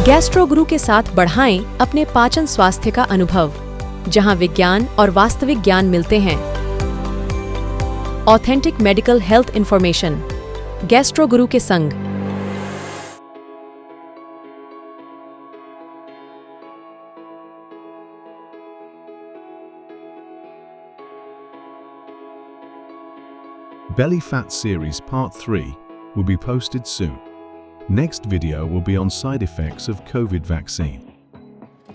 Gastro गुरु के साथ बढ़ाएं अपने पाचन स्वास्थ्य का अनुभव, जहां विज्ञान और वास्तविक ज्ञान मिलते हैं। Authentic medical health information, gastro गुरु के संग। Belly Fat Series Part 3 will be posted soon. Next video will be on side effects of COVID vaccine.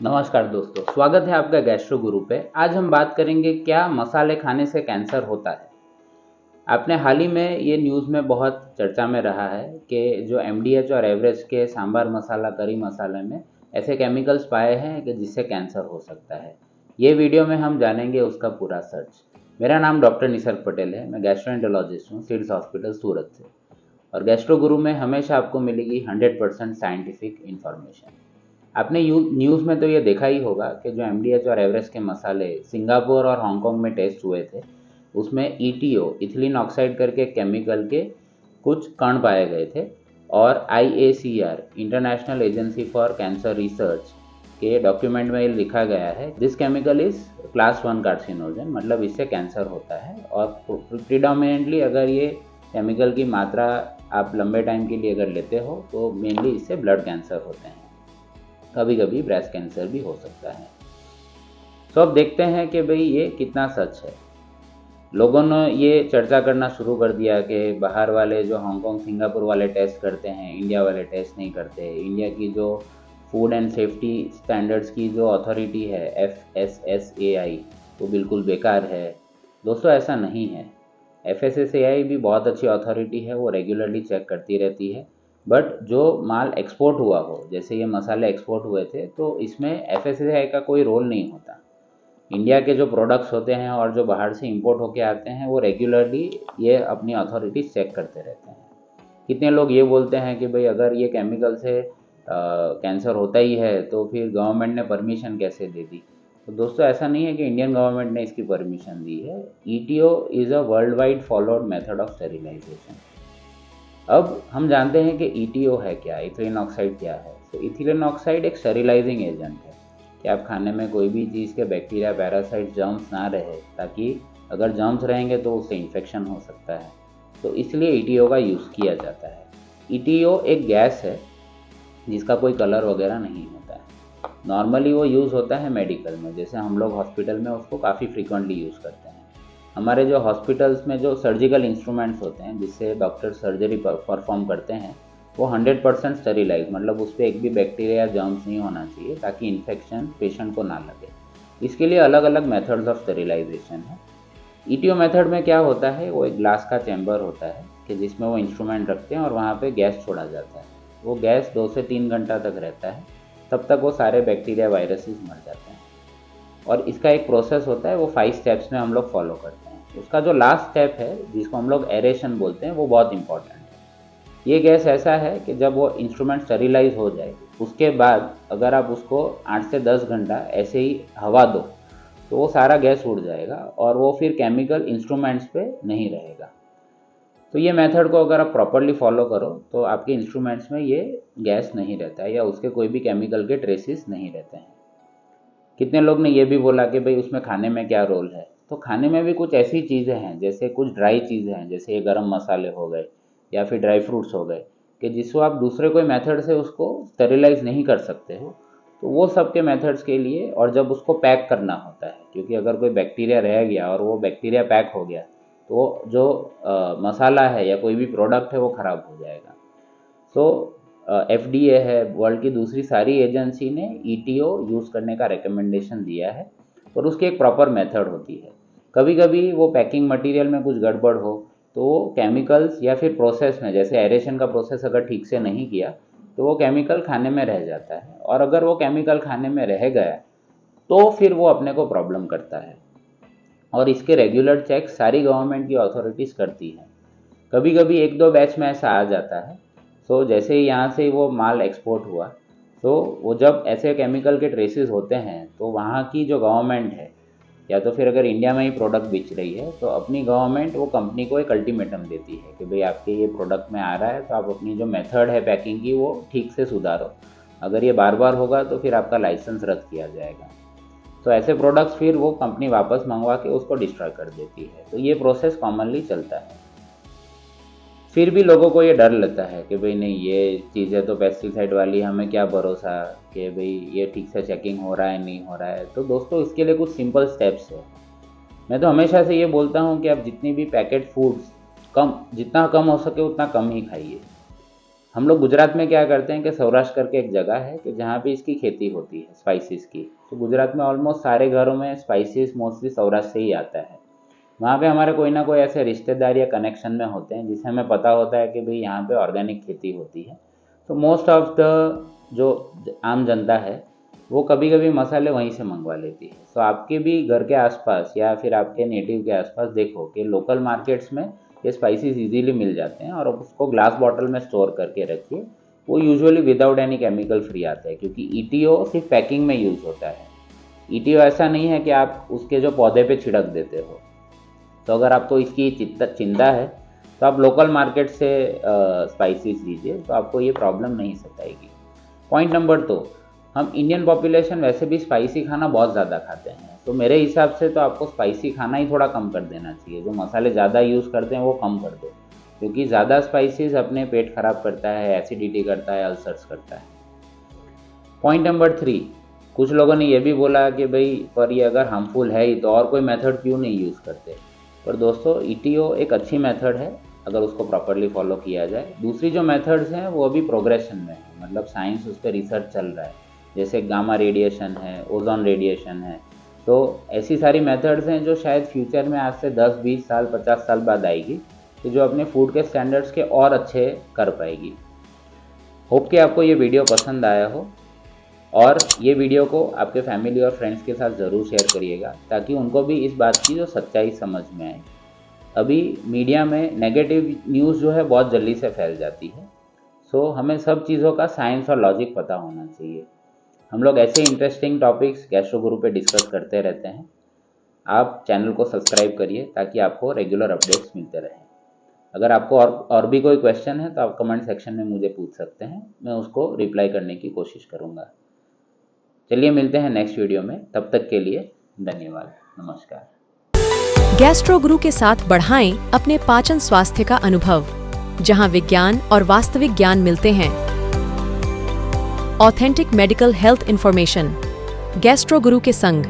नमस्कार दोस्तों, स्वागत है आपका गैस्ट्रो गुरु पे। आज हम बात करेंगे क्या मसाले खाने से कैंसर होता है। आपने हाल ही में ये न्यूज़ में बहुत चर्चा में रहा है कि जो MDH और एवरेस्ट के सांभर मसाला, करी मसाले में ऐसे केमिकल्स पाए हैं कि जिससे कैंसर हो सकता है। ये वीडियो में हम जानेंगे उसका पूरा सच। मेरा नाम डॉक्टर निसर्ग पटेल है। मैं गैस्ट्रोएंटरोलॉजिस्ट हूँ सिड्स हॉस्पिटल सूरत से। और गैस्ट्रो गुरु में हमेशा आपको मिलेगी 100% साइंटिफिक इन्फॉर्मेशन। आपने न्यूज़ में तो ये देखा ही होगा कि जो MDH और एवरेस्ट के मसाले सिंगापुर और हांगकांग में टेस्ट हुए थे, उसमें ETO, इथिलीन ऑक्साइड करके केमिकल के कुछ कण पाए गए थे। और IACR, international agency for cancer research के डॉक्यूमेंट में ये लिखा गया है, this chemical is class 1 carcinogen, मतलब इससे कैंसर होता है। और प्रीडोमिनेंटली अगर ये केमिकल की मात्रा आप लंबे टाइम के लिए अगर लेते हो तो मेनली इससे ब्लड कैंसर होते हैं, कभी कभी ब्रेस्ट कैंसर भी हो सकता है। तो अब देखते हैं कि भाई ये कितना सच है। लोगों ने ये चर्चा करना शुरू कर दिया कि बाहर वाले जो हांगकांग, सिंगापुर वाले टेस्ट करते हैं, इंडिया वाले टेस्ट नहीं करते। इंडिया की जो फूड एंड सेफ्टी स्टैंडर्ड्स की जो अथॉरिटी है FSSAI, वो बिल्कुल बेकार है। दोस्तों, ऐसा नहीं है। FSSAI भी बहुत अच्छी अथॉरिटी है, वो रेगुलरली चेक करती रहती है। बट जो माल एक्सपोर्ट हुआ हो, जैसे ये मसाले एक्सपोर्ट हुए थे, तो इसमें FSSAI का कोई रोल नहीं होता। इंडिया के जो प्रोडक्ट्स होते हैं और जो बाहर से इंपोर्ट होके आते हैं, वो रेगुलरली ये अपनी अथॉरिटीज़ चेक करते रहते हैं। कितने लोग ये बोलते हैं कि भाई अगर ये केमिकल से कैंसर होता ही है तो फिर गवर्नमेंट ने परमिशन कैसे दे दी। तो दोस्तों, ऐसा नहीं है कि इंडियन गवर्नमेंट ने इसकी परमिशन दी है। ETO is a world wide followed method of sterilisation. अब हम जानते हैं कि ETO है क्या, इथिलीन ऑक्साइड क्या है। तो इथिलीन ऑक्साइड एक स्टेरिलाइजिंग एजेंट है कि आप खाने में कोई भी चीज़ के बैक्टीरिया, पैरासाइट, जर्म्स ना रहे, ताकि अगर जर्म्स रहेंगे तो उससे इन्फेक्शन हो सकता है। तो इसलिए ETO का यूज़ किया जाता है। ETO एक गैस है जिसका कोई कलर वगैरह नहीं होता है। नॉर्मली वो यूज़ होता है मेडिकल में, जैसे हम लोग हॉस्पिटल में उसको काफ़ी फ्रीक्वेंटली यूज़ करते हैं। हमारे जो हॉस्पिटल्स में जो सर्जिकल इंस्ट्रूमेंट्स होते हैं जिससे डॉक्टर सर्जरी परफॉर्म करते हैं, वो 100% स्टेरिलाइज, मतलब उस पर एक भी बैक्टीरिया या जर्म्स नहीं होना चाहिए ताकि इन्फेक्शन पेशेंट को ना लगे। इसके लिए अलग अलग मेथड्स ऑफ स्टेरिलाइजेशन है। ETO मेथड में क्या होता है, वो एक ग्लास का चैम्बर होता है कि जिसमें वो इंस्ट्रूमेंट रखते हैं और वहाँ पे गैस छोड़ा जाता है। वो गैस 2 से 3 घंटा तक रहता है, तब तक वो सारे बैक्टीरिया, वायरसेस मर जाते हैं। और इसका एक प्रोसेस होता है, वो 5 स्टेप्स में हम लोग फॉलो करते हैं। उसका जो लास्ट स्टेप है, जिसको हम लोग एरेशन बोलते हैं, वो बहुत इंपॉर्टेंट है। ये गैस ऐसा है कि जब वो इंस्ट्रूमेंट स्टेरिलाइज हो जाए, उसके बाद अगर आप उसको 8 से 10 घंटा ऐसे ही हवा दो तो वो सारा गैस उड़ जाएगा और वो फिर केमिकल इंस्ट्रूमेंट्स पे नहीं रहेगा। तो ये मेथड को अगर आप प्रॉपरली फॉलो करो तो आपके इंस्ट्रूमेंट्स में ये गैस नहीं रहता है या उसके कोई भी केमिकल के ट्रेसेस नहीं रहते हैं। कितने लोग ने ये भी बोला कि भाई उसमें खाने में क्या रोल है। तो खाने में भी कुछ ऐसी चीज़ें हैं, जैसे कुछ ड्राई चीज़ें हैं, जैसे ये गरम मसाले हो गए या फिर ड्राई फ्रूट्स हो गए, कि जिसको आप दूसरे कोई मेथड से उसको स्टेरिलाइज नहीं कर सकते हो। तो वो सब के मेथड्स के लिए, और जब उसको पैक करना होता है, क्योंकि अगर कोई बैक्टीरिया रह गया और वो बैक्टीरिया पैक हो गया तो जो मसाला है या कोई भी प्रोडक्ट है वो ख़राब हो जाएगा। सो FDA है, वर्ल्ड की दूसरी सारी एजेंसी ने ETO यूज़ करने का रिकमेंडेशन दिया है, और उसकी एक प्रॉपर मेथड होती है। कभी कभी वो पैकिंग मटेरियल में कुछ गड़बड़ हो तो केमिकल्स या फिर प्रोसेस में, जैसे एरेशन का प्रोसेस अगर ठीक से नहीं किया तो वो केमिकल खाने में रह जाता है, और अगर वो केमिकल खाने में रह गया तो फिर वो अपने को प्रॉब्लम करता है। और इसके रेगुलर चेक सारी गवर्नमेंट की अथॉरिटीज़ करती हैं। कभी कभी 1-2 बैच में ऐसा आ जाता है। सो जैसे ही यहाँ से वो माल एक्सपोर्ट हुआ, तो वो जब ऐसे केमिकल के ट्रेसेस होते हैं तो वहाँ की जो गवर्नमेंट है, या तो फिर अगर इंडिया में ही प्रोडक्ट बेच रही है तो अपनी गवर्नमेंट वो कंपनी को एक अल्टीमेटम देती है कि भाई आपके ये प्रोडक्ट में आ रहा है तो आप अपनी जो मेथड है पैकिंग की वो ठीक से सुधारो, अगर ये बार बार होगा तो फिर आपका लाइसेंस रद्द किया जाएगा। तो ऐसे प्रोडक्ट्स फिर वो कंपनी वापस मंगवा के उसको डिस्ट्रॉय कर देती है। तो ये प्रोसेस कॉमनली चलता है। फिर भी लोगों को ये डर लगता है कि भाई नहीं, ये चीज़ें तो पेस्टिसाइड वाली, हमें क्या भरोसा कि भाई ये ठीक से चेकिंग हो रहा है नहीं हो रहा है। तो दोस्तों, इसके लिए कुछ सिंपल स्टेप्स है। मैं तो हमेशा से ये बोलता हूँ कि आप जितनी भी पैकेट फूड्स जितना कम हो सके उतना कम ही खाइए। हम लोग गुजरात में क्या करते हैं कि सौराष्ट्र करके एक जगह है कि जहाँ पे इसकी खेती होती है स्पाइसेस की। तो गुजरात में ऑलमोस्ट सारे घरों में स्पाइसेस मोस्टली सौराष्ट्र से ही आता है। वहाँ पे हमारे कोई ना कोई ऐसे रिश्तेदार या कनेक्शन में होते हैं जिसे हमें पता होता है कि भाई यहाँ पे ऑर्गेनिक खेती होती है। तो मोस्ट ऑफ द जो आम जनता है वो कभी कभी मसाले वहीं से मंगवा लेती है। तो आपके भी घर के आसपास या फिर आपके नेटिव के आसपास देखो कि लोकल मार्केट्स में ये स्पाइसेस इजीली मिल जाते हैं, और आप उसको ग्लास बॉटल में स्टोर करके रखिए। वो usually without any chemical free आता है, क्योंकि ईटीओ सिर्फ पैकिंग में यूज़ होता है। ईटीओ ऐसा नहीं है कि आप उसके जो पौधे पे छिड़क देते हो। तो अगर आपको इसकी चिंता है तो आप लोकल मार्केट से स्पाइसेस लीजिए, तो आपको ये प्रॉब्लम नहीं सताएगी। पॉइंट नंबर 2, हम इंडियन पॉपुलेशन वैसे भी स्पाइसी खाना बहुत ज़्यादा खाते हैं। तो मेरे हिसाब से तो आपको स्पाइसी खाना ही थोड़ा कम कर देना चाहिए। जो मसाले ज़्यादा यूज़ करते हैं वो कम कर दो, क्योंकि ज़्यादा स्पाइसेस अपने पेट खराब करता है, एसिडिटी करता है, अल्सर्स करता है। पॉइंट नंबर 3, कुछ लोगों ने ये भी बोला कि भाई पर ये अगर हार्मफुल है ही तो और कोई मेथड क्यों नहीं यूज़ करते। पर दोस्तों, ईटीओ एक अच्छी मेथड है अगर उसको प्रॉपरली फॉलो किया जाए। दूसरी जो मेथड्स हैं वो अभी प्रोग्रेशन में है, मतलब साइंस उस पर रिसर्च चल रहा है। जैसे गामा रेडिएशन है, ओजोन रेडिएशन है। तो ऐसी सारी मेथड्स हैं जो शायद फ्यूचर में आज से 10, 20 साल, 50 साल बाद आएगी, तो जो अपने फूड के स्टैंडर्ड्स के और अच्छे कर पाएगी। होप कि आपको ये वीडियो पसंद आया हो, और ये वीडियो को आपके फैमिली और फ्रेंड्स के साथ ज़रूर शेयर करिएगा, ताकि उनको भी इस बात की जो सच्चाई समझ में आए। अभी मीडिया में नेगेटिव न्यूज़ जो है बहुत जल्दी से फैल जाती है। सो हमें सब चीज़ों का साइंस और लॉजिक पता होना चाहिए। हम लोग ऐसे इंटरेस्टिंग टॉपिक्स गैस्ट्रो गुरु पे डिस्कस करते रहते हैं। आप चैनल को सब्सक्राइब करिए ताकि आपको रेगुलर अपडेट्स मिलते रहें। अगर आपको और भी कोई क्वेश्चन है तो आप कमेंट सेक्शन में मुझे पूछ सकते हैं, मैं उसको रिप्लाई करने की कोशिश करूँगा। चलिए मिलते हैं नेक्स्ट वीडियो में, तब तक के लिए धन्यवाद, नमस्कार। गैस्ट्रो गुरु के साथ बढ़ाएं अपने पाचन स्वास्थ्य का अनुभव, जहां विज्ञान और वास्तविक ज्ञान मिलते हैं। Authentic medical health information, gastro गुरु के संग।